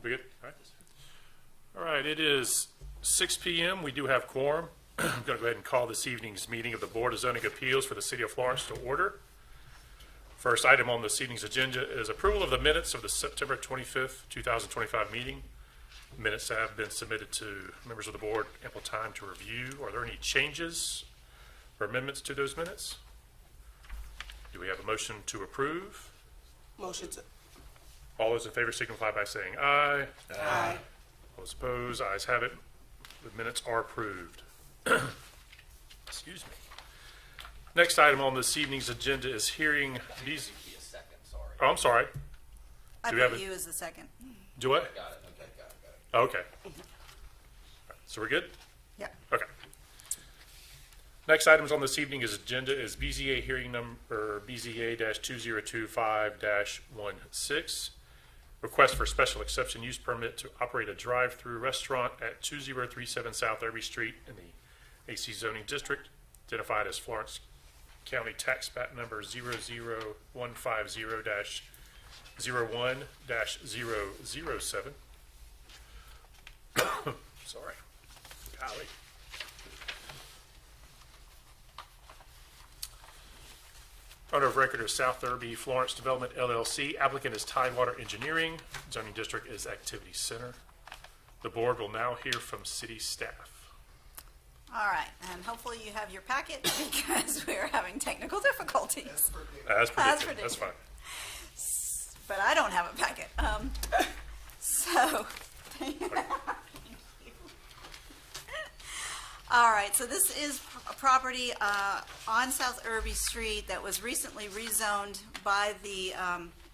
We good? All right. All right, it is 6 p.m. We do have quorum. I'm going to go ahead and call this evening's meeting of the Board of Zoning Appeals for the City of Florence to order. First item on this evening's agenda is approval of the minutes of the September 25th, 2025 meeting. Minutes have been submitted to members of the board, ample time to review. Are there any changes or amendments to those minutes? Do we have a motion to approve? Motion to. All those in favor signify by saying aye. Aye. All those opposed, ayes have it. The minutes are approved. Excuse me. Next item on this evening's agenda is hearing these. Oh, I'm sorry. I Do we have put a- you as the second. Do what? Got it, okay, got it. Okay. So we're good? Yeah. Okay. Next items on this evening's agenda is BZA hearing number BZA-2025-16. Request for special exception use permit to operate a drive-through restaurant at 2037 South Irby Street in the AC zoning district, identified as Florence County Tax Map number 00150-01-007. Sorry. Golly. Owner of record is South Irby Florence Development LLC. Applicant is Tidewater Engineering. Zoning district is Activity Center. The board will now hear from city staff. All right, and hopefully you have your packet because we're having technical difficulties. As predicted. predicted. That's fine. But I don't have a packet. So, all right, so this is a property on South Irby Street that was recently rezoned by the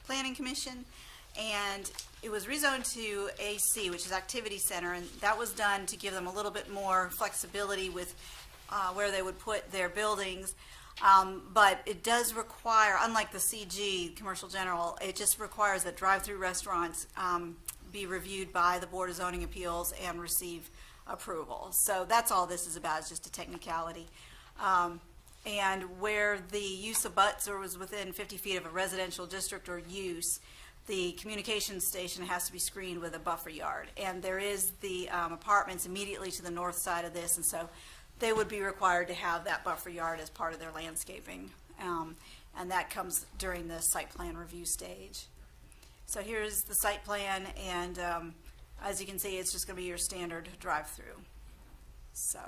Planning Commission, and it was rezoned to AC, which is Activity Center, and that was done to give them a little bit more flexibility with where they would put their buildings. But it does require, unlike the CG, Commercial General, it just requires that drive-through restaurants be reviewed by the Board of Zoning Appeals and receive approval. So that's all this is about, is just a technicality. And where the use abuts or was within 50 feet of a residential district or use, the communication station has to be screened with a buffer yard. And there is the apartments immediately to the north side of this, and so they would be required to have that buffer yard as part of their landscaping. And that comes during the site plan review stage. So here's the site plan, and as you can see, it's just going to be your standard drive-through. So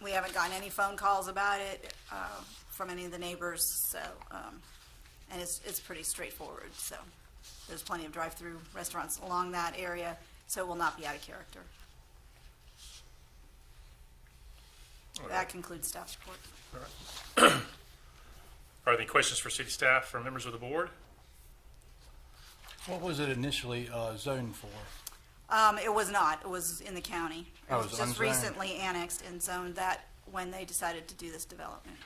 we haven't gotten any phone calls about it from any of the neighbors. So and it's pretty straightforward. So there's plenty of drive-through restaurants along that area, so it will not be out of character. That concludes staff's report. All right. Are there any questions for city staff or members of the board? What was it initially zoned for? It was not. It was in the county. It Oh, was it was just unzoned. recently annexed and zoned that when they decided to do this development.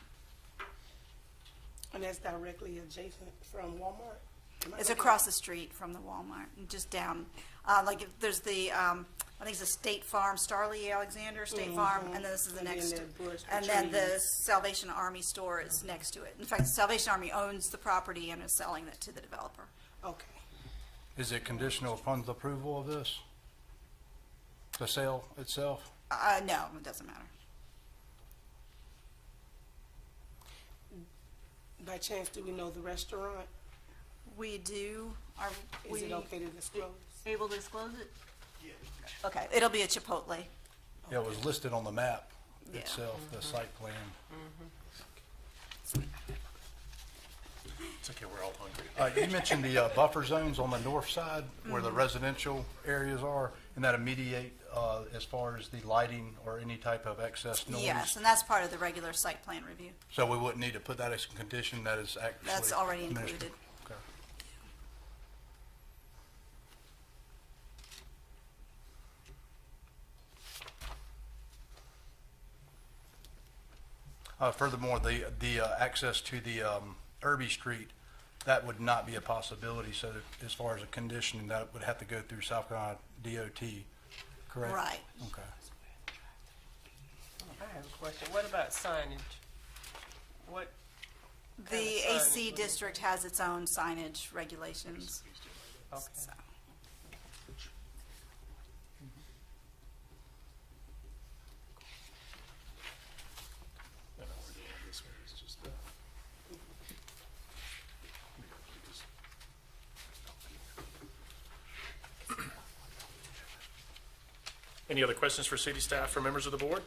And that's directly adjacent from Walmart? Am I It's looking- across the street from the Walmart, and just down. Like if there's the, I think it's a State Farm, Starley Alexander State Farm, and then this is the And then next. the bush, the And then the trees. Salvation Army store is next to it. In fact, the Salvation Army owns the property and is selling it to the developer. Okay. Is it conditional upon the approval of this? The sale itself? No, it doesn't matter. By chance, do we know the restaurant? We do, are Is we it okay to disclose? able to disclose it? Okay, it'll be a Chipotle. Yeah, it was listed on the map Yeah. itself, the site plan. It's okay, we're all hungry. You mentioned the buffer zones on the north side where the residential areas are, and that immediate as far as the lighting or any type of excess noise? Yes, and that's part of the regular site plan review. So we wouldn't need to put that as a condition, that is actually? That's already administered? included. Okay. Furthermore, the access to the Irby Street, that would not be a possibility. So that as far as a condition, that would have to go through South Carolina DOT, correct? Right. Okay. I have a question. What about signage? What? The kind of AC signage? district has its own signage regulations. Okay. So, No, no, we're doing this one. It's just, Any other questions for city staff or members of the board?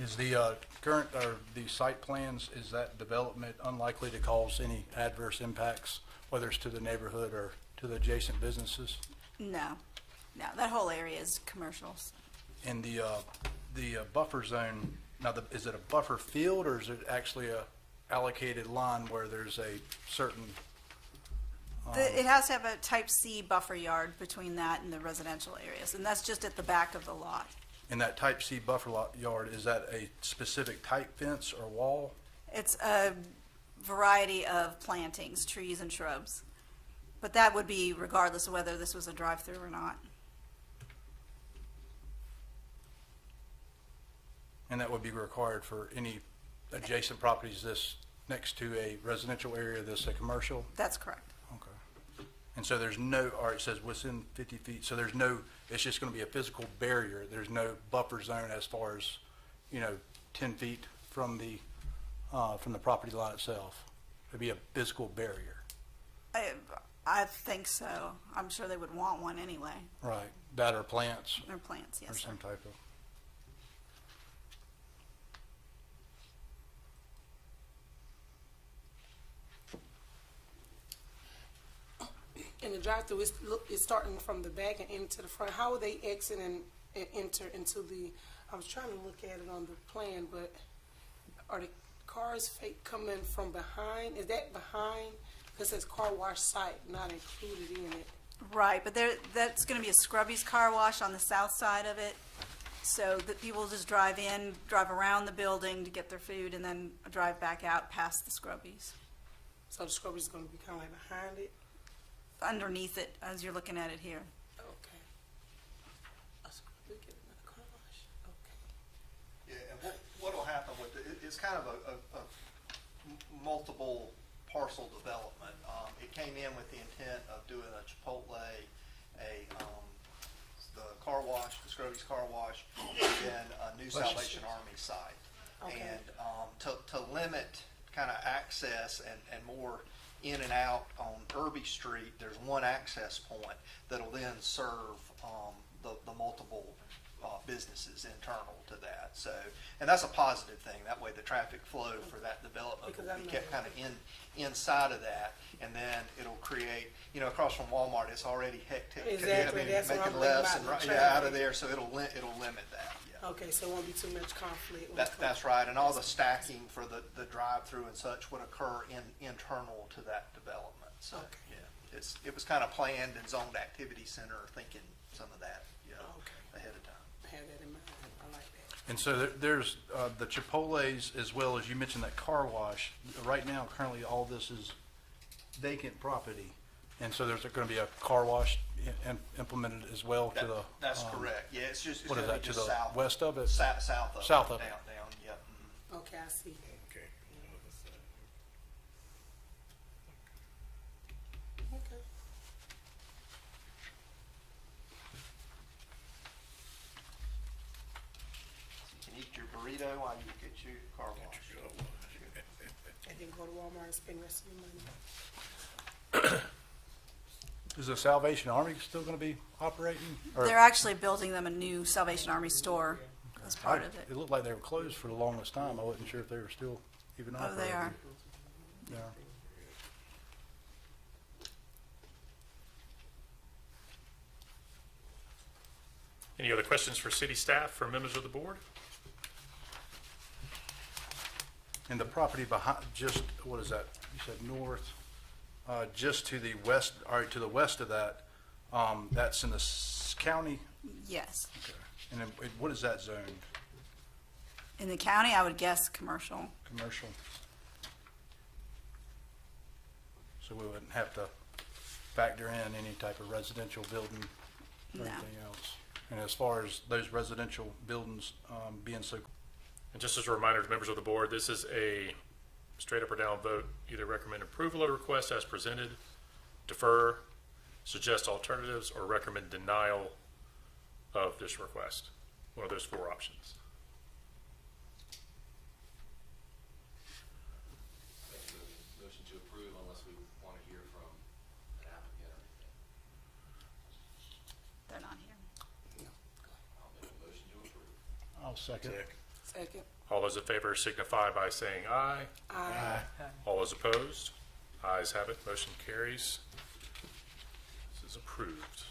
Is the current, or the site plans, is that development unlikely to cause any adverse impacts, whether it's to the neighborhood or to the adjacent businesses? no, that whole area is commercials. And the buffer zone, now, is it a buffer field, or is it actually a allocated line where there's a certain, It has to have a type C buffer yard between that and the residential areas, and that's just at the back of the lot. in that type C buffer yard, is that a specific type fence or wall? It's a variety of plantings, trees and shrubs. But that would be regardless of whether this was a drive-through or not. And that would be required for any adjacent properties this, next to a residential area, this a commercial? That's correct. Okay. And so there's no, or it says within 50 feet, so there's no, it's just going to be a physical barrier. There's no buffer zone as far as, 10 feet from the property line itself. It'd be a physical barrier. I think so. I'm sure they would want one anyway. Right. That or plants Or plants, or yes, sir. some type of. And the drive-through is starting from the back and into the front. How are they exit and enter into the, I was trying to look at it on the plan, but are the cars coming from behind? Is that behind? Because it says car wash site, not included in it. Right, but that's gonna be a Scrubby's car wash on the south side of it. So that people just drive in, drive around the building to get their food, and then drive back out past the Scrubby's. So the scrubber's gonna be kind of like behind it? Underneath it, as you're looking at it here. Okay. A scrubber, get another car wash, okay. Yeah, and what'll happen with it, it's kind of a multiple parcel development. It came in with the intent of doing a Chipotle, the car wash, the Scrubby's car wash, and then a new Salvation Army site. Okay. And to limit kind of access and more in and out on Irby Street, there's one access point that'll then serve the multiple businesses internal to that. So, and that's a positive thing. That way the traffic flow for that development Because will I be know- kept kind of inside of that, and then it'll create, across from Walmart, it's already hectic. Exactly, that's what I'm making thinking lefts about, and the right, out traffic. of there, so it'll limit that. Yeah. Okay, so it won't be too much conflict. when it comes- That's right, and all the stacking for the drive-through and such would occur internal to that development. So, Okay. yeah, it was kind of planned and zoned activity center, thinking some of that, Okay. ahead of time. Have that in mind, I like that. And so there's the Chipotle's, as well as you mentioned that car wash. Right now, currently, all this is vacant property. And so there's going to be a car wash implemented as well to the. That's correct, yeah, it's just, it's What is gonna that, be to just the south. west of it? South of it. South of it. Down, yeah. Mhm. Okay, I see. Okay. Okay. You can eat your burrito while you get your car wash. And then go to Walmart and spend the rest of your money. Is the Salvation Army still going to be operating? Or- They're actually building them a new Salvation Army store as part of It it. looked like they were closed for the longest time. I wasn't sure if they were still even Oh, operating. they are. Yeah. Any other questions for city staff or members of the board? And the property behind, just, what is that? You said north, just to the west, or to the west of that, that's in the county? Yes. And then what is that zoned? In the county, I would guess commercial. Commercial. So we wouldn't have to factor in any type of residential building or No. anything else. And as far as those residential buildings being so, And just as a reminder to members of the board, this is a straight up or down vote. Either recommend approval of the request as presented, defer, suggest alternatives, or recommend denial of this request. One of those four options. Make a motion to approve unless we want to hear from an applicant or anything. They're not here. I'll make a motion to approve. I'll second. Second. All those in favor signify by saying aye. Aye. All those opposed? Ayes have it, motion carries. This is approved.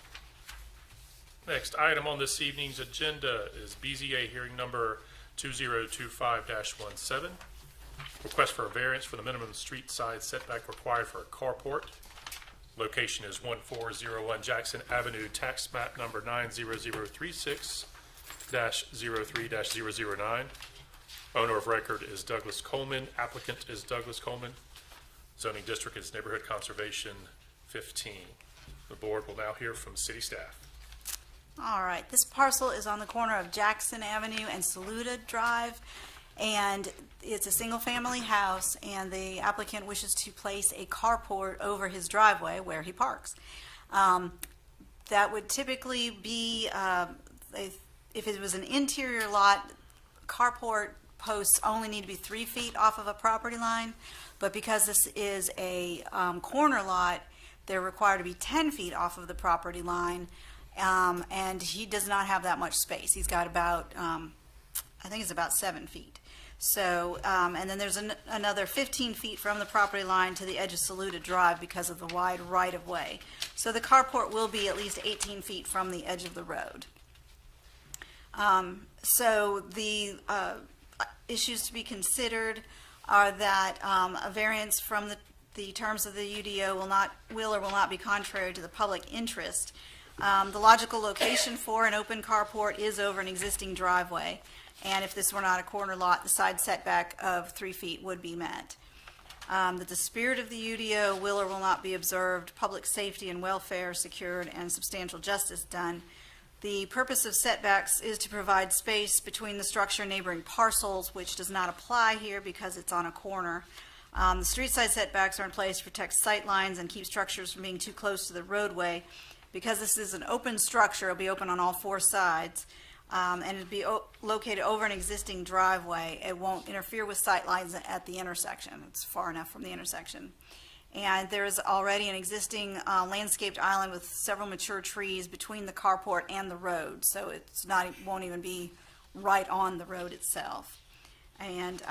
Next item on this evening's agenda is BZA hearing number 2025-17. Request for a variance for the minimum street side setback required for a carport. Location is 1401 Jackson Avenue, tax map number 90036-03-009. Owner of record is Douglas Coleman. Applicant is Douglas Coleman. Zoning district is Neighborhood Conservation 15. The board will now hear from city staff. All right, this parcel is on the corner of Jackson Avenue and Saluda Drive, and it's a single-family house, and the applicant wishes to place a carport over his driveway where he parks. That would typically be, if it was an interior lot, carport posts only need to be 3 feet off of a property line, but because this is a corner lot, they're required to be 10 feet off of the property line, and he does not have that much space. He's got about, I think it's about 7 feet. So, and then there's another 15 feet from the property line to the edge of Saluda Drive because of the wide right-of-way. So the carport will be at least 18 feet from the edge of the road. So the issues to be considered are that a variance from the terms of the UDO will or will not be contrary to the public interest. The logical location for an open carport is over an existing driveway, and if this were not a corner lot, the side setback of 3 feet would be met. That the spirit of the UDO will or will not be observed, public safety and welfare secured, and substantial justice done. The purpose of setbacks is to provide space between the structure and neighboring parcels, which does not apply here because it's on a corner. The street side setbacks are in place to protect sight lines and keep structures from being too close to the roadway. Because this is an open structure, it'll be open on all 4 sides, and it'll be located over an existing driveway. It won't interfere with sight lines at the intersection. It's far enough from the intersection. And there is already an existing landscaped island with several mature trees between the carport and the road, so it won't even be right on the road itself. And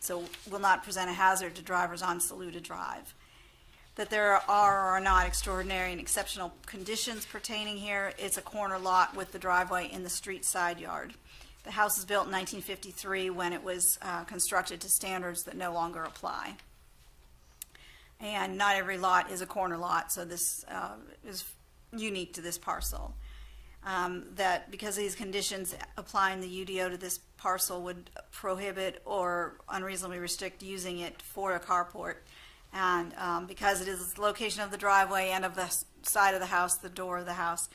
so will not present a hazard to drivers on Saluda Drive. That there are or are not extraordinary and exceptional conditions pertaining here. It's a corner lot with the driveway in the street side yard. The house was built in 1953 when it was constructed to standards that no longer apply. And not every lot is a corner lot, so this is unique to this parcel. That because of these conditions, applying the UDO to this parcel would prohibit or unreasonably restrict using it for a carport. And because it is the location of the driveway and of the side of the house, the door of the house,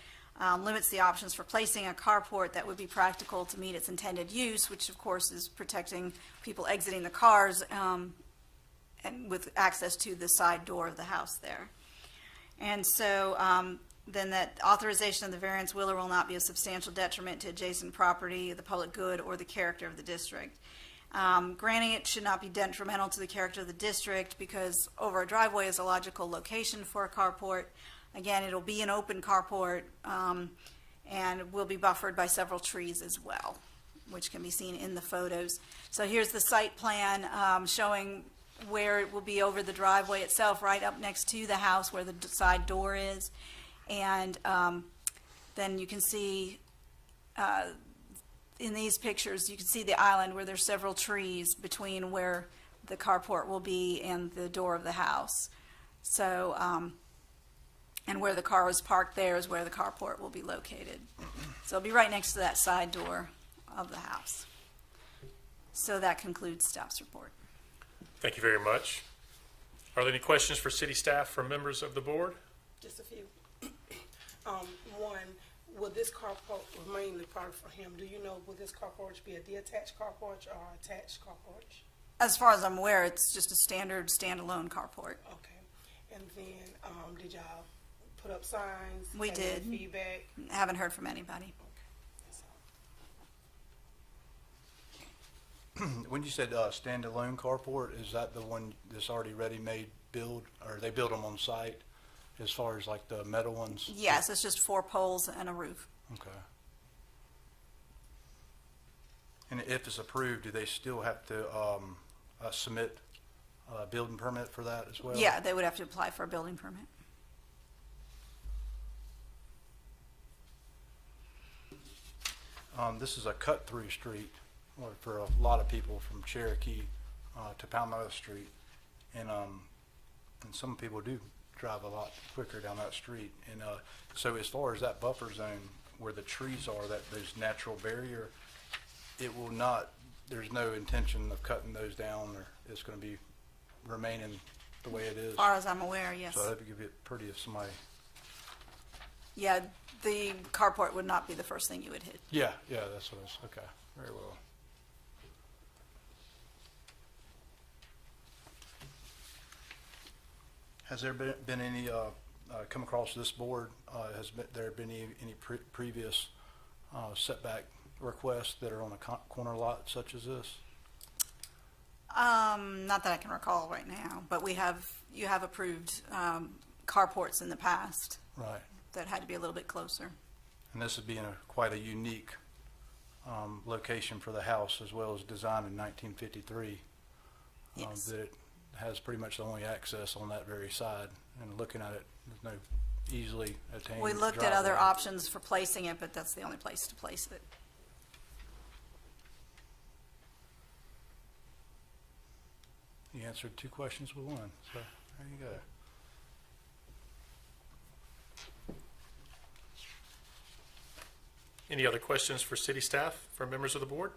limits the options for placing a carport that would be practical to meet its intended use, which of course is protecting people exiting the cars and with access to the side door of the house there. And so then that authorization of the variance will or will not be a substantial detriment to adjacent property, the public good, or the character of the district. Granting it should not be detrimental to the character of the district because over a driveway is a logical location for a carport. Again, it'll be an open carport and will be buffered by several trees as well, which can be seen in the photos. So here's the site plan showing where it will be over the driveway itself, right up next to the house where the side door is. And then you can see in these pictures, you can see the island where there's several trees between where the carport will be and the door of the house. So, and where the car was parked there is where the carport will be located. So it'll be right next to that side door of the house. So that concludes staff's report. Thank you very much. Are there any questions for city staff from members of the board? Just a few. One, will this carport, mainly probably for him, do you know, will this carport be a detached carport or attached carport? As far as I'm aware, it's just a standard standalone carport. Okay. And then, did y'all put up signs? We Have any did. Feedback? Haven't heard from anybody. That's all. When you said standalone carport, is that the one that's already ready-made build, or they build them on site as far as like the metal ones? Yes, it's just 4 poles and a roof. Okay. And if it's approved, do they still have to submit a building permit for that as well? Yeah, they would have to apply for a building permit. This is a cut-through street for a lot of people from Cherokee to Palmetto Street. And some people do drive a lot quicker down that street. And so as far as that buffer zone where the trees are, those natural barrier, it will not, there's no intention of cutting those down, or it's going to be remaining the way it is. As far as I'm aware, yes. So that'd be pretty if somebody, Yeah, the carport would not be the first thing you would hit. yeah, that's what I was, okay, very well. Has there been any, come across this board, there been any previous setback requests that are on a corner lot such as this? Not that I can recall right now, but you have approved carports in the past Right. that had to be a little bit closer. And this would be in quite a unique location for the house, as well as designed in 1953. Yes. That it has pretty much the only access on that very side. And looking at it, there's no easily attained We looked at other driveway. options for placing it, but that's the only place to place it. You answered 2 questions with 1, so there you go. Any other questions for city staff from members of the board?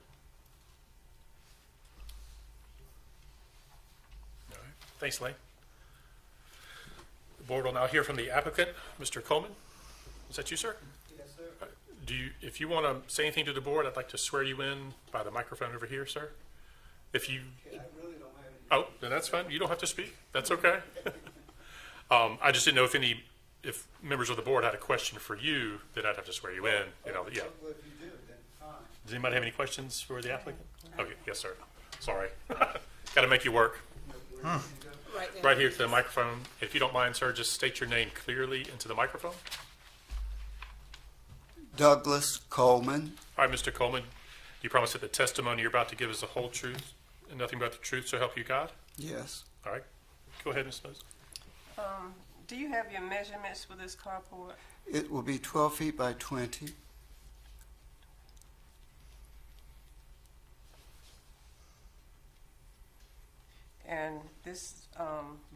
All right. Thanks, Lane. The board will now hear from the applicant, Mr. Coleman. Is that you, sir? Yes, sir. If you want to say anything to the board, I'd like to swear you in by the microphone over here, sir. If you, I really don't have any. oh, then that's fine. You don't have to speak. That's okay. I just didn't know if members of the board had a question for you, then I'd have to swear you in, yeah. Well, if you do, then fine. Does anybody have any questions for the applicant? Okay, yes, sir. Sorry. Got to make you work. Right there. Right here to the microphone. If you don't mind, sir, just state your name clearly into the microphone. Douglas Coleman. All right, Mr. Coleman, do you promise that the testimony you're about to give is the whole truth and nothing but the truth, so help you God? Yes. All right. Go ahead, Ms. Moses. Do you have your measurements for this carport? It will be 12 feet by 20. And this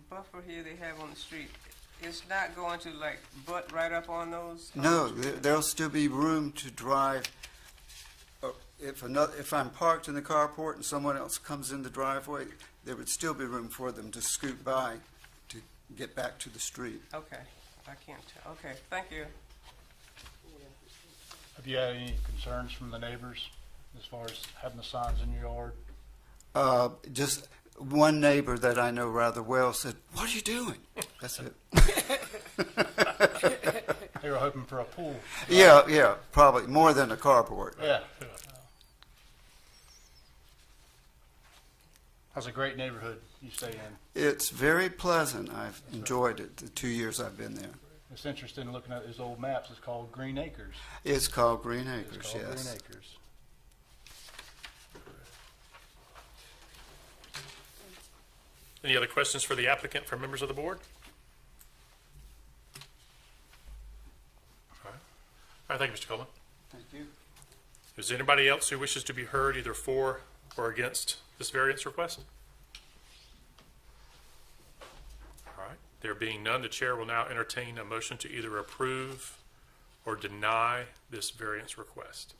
buffer here they have on the street, it's not going to like butt right up on those? No, there'll still be room to drive. If I'm parked in the carport and someone else comes in the driveway, there would still be room for them to scoot by to get back to the street. Okay, I can't tell. Okay, thank you. Have you had any concerns from the neighbors as far as having the signs in your yard? Just one neighbor that I know rather well said, "What are you doing?" That's it. They were hoping for a pool. Yeah, probably more than a carport. Yeah. That's a great neighborhood you stay in. It's very pleasant. I've enjoyed it the 2 years I've been there. It's interesting looking at those old maps. It's called Green Acres. It's called Green It's Acres, called yes. Green Acres. Any other questions for the applicant from members of the board? All right, thank you, Mr. Coleman. Thank you. Is there anybody else who wishes to be heard either for or against this variance request? All right, there being none, the chair will now entertain a motion to either approve or deny this variance request.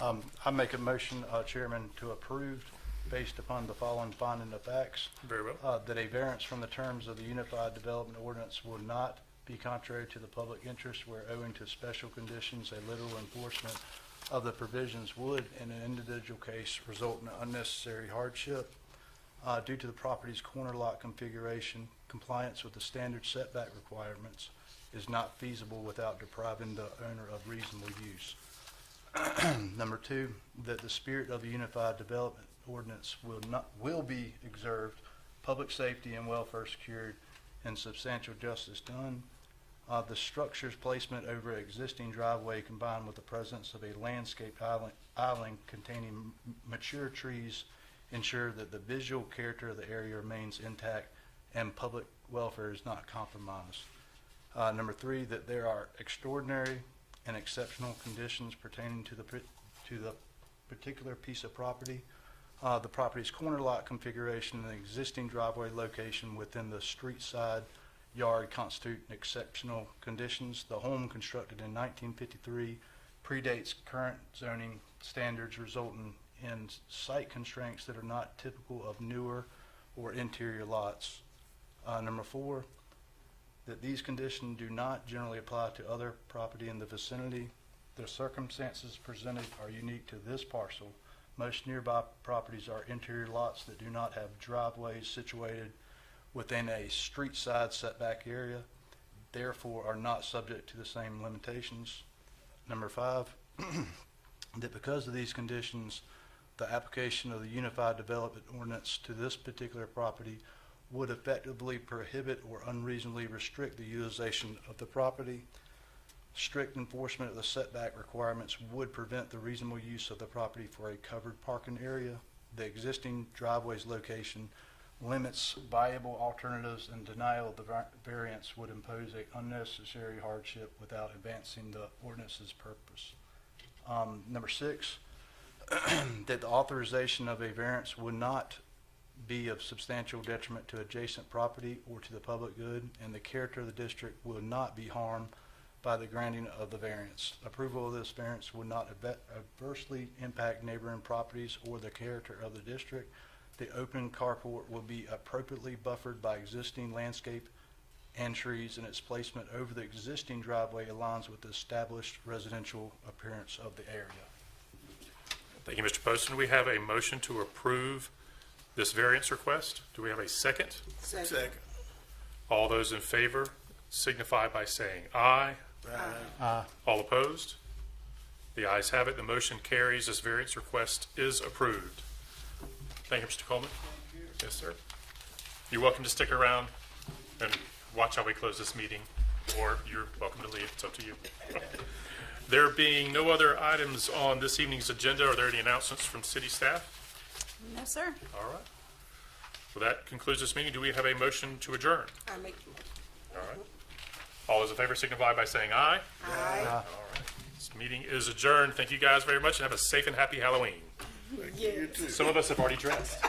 I make a motion, Chairman, to approve based upon the following finding of facts. Very well. That a variance from the terms of the Unified Development Ordinance will not be contrary to the public interest where owing to special conditions, a literal enforcement of the provisions would, in an individual case, result in unnecessary hardship. Due to the property's corner lot configuration, compliance with the standard setback requirements is not feasible without depriving the owner of reasonable use. Number two, that the spirit of the Unified Development Ordinance will be observed, public safety and welfare secured, and substantial justice done. The structure's placement over an existing driveway combined with the presence of a landscape island containing mature trees ensure that the visual character of the area remains intact and public welfare is not compromised. Number three, that there are extraordinary and exceptional conditions pertaining to the particular piece of property. The property's corner lot configuration and the existing driveway location within the street side yard constitute exceptional conditions. The home, constructed in 1953, predates current zoning standards, resulting in site constraints that are not typical of newer or interior lots. Number four, that these conditions do not generally apply to other property in the vicinity. The circumstances presented are unique to this parcel. Most nearby properties are interior lots that do not have driveways situated within a street side setback area, therefore are not subject to the same limitations. Number five, that because of these conditions, the application of the Unified Development Ordinance to this particular property would effectively prohibit or unreasonably restrict the utilization of the property. Strict enforcement of the setback requirements would prevent the reasonable use of the property for a covered parking area. The existing driveway's location limits viable alternatives, and denial of the variance would impose an unnecessary hardship without advancing the ordinance's purpose. Number six, that the authorization of a variance would not be of substantial detriment to adjacent property or to the public good, and the character of the district will not be harmed by the granting of the variance. Approval of this variance would not adversely impact neighboring properties or the character of the district. The open carport will be appropriately buffered by existing landscape and trees, and its placement over the existing driveway aligns with the established residential appearance of the area. Thank you, Mr. Poston. We have a motion to approve this variance request. Do we have a second? Second. All those in favor signify by saying aye. Aye. All opposed? The ayes have it. The motion carries. This variance request is approved. Thank you, Mr. Coleman. Yes, sir. You're welcome to stick around and watch how we close this meeting, or you're welcome to leave. It's up to you. There being no other items on this evening's agenda, are there any announcements from city staff? No, sir. All right. Well, that concludes this meeting. Do we have a motion to adjourn? I make, All right. All those in favor signify by saying aye. aye. All right. This meeting is adjourned. Thank you guys very much, and have a safe and happy Halloween. Yeah. Some of us have already dressed.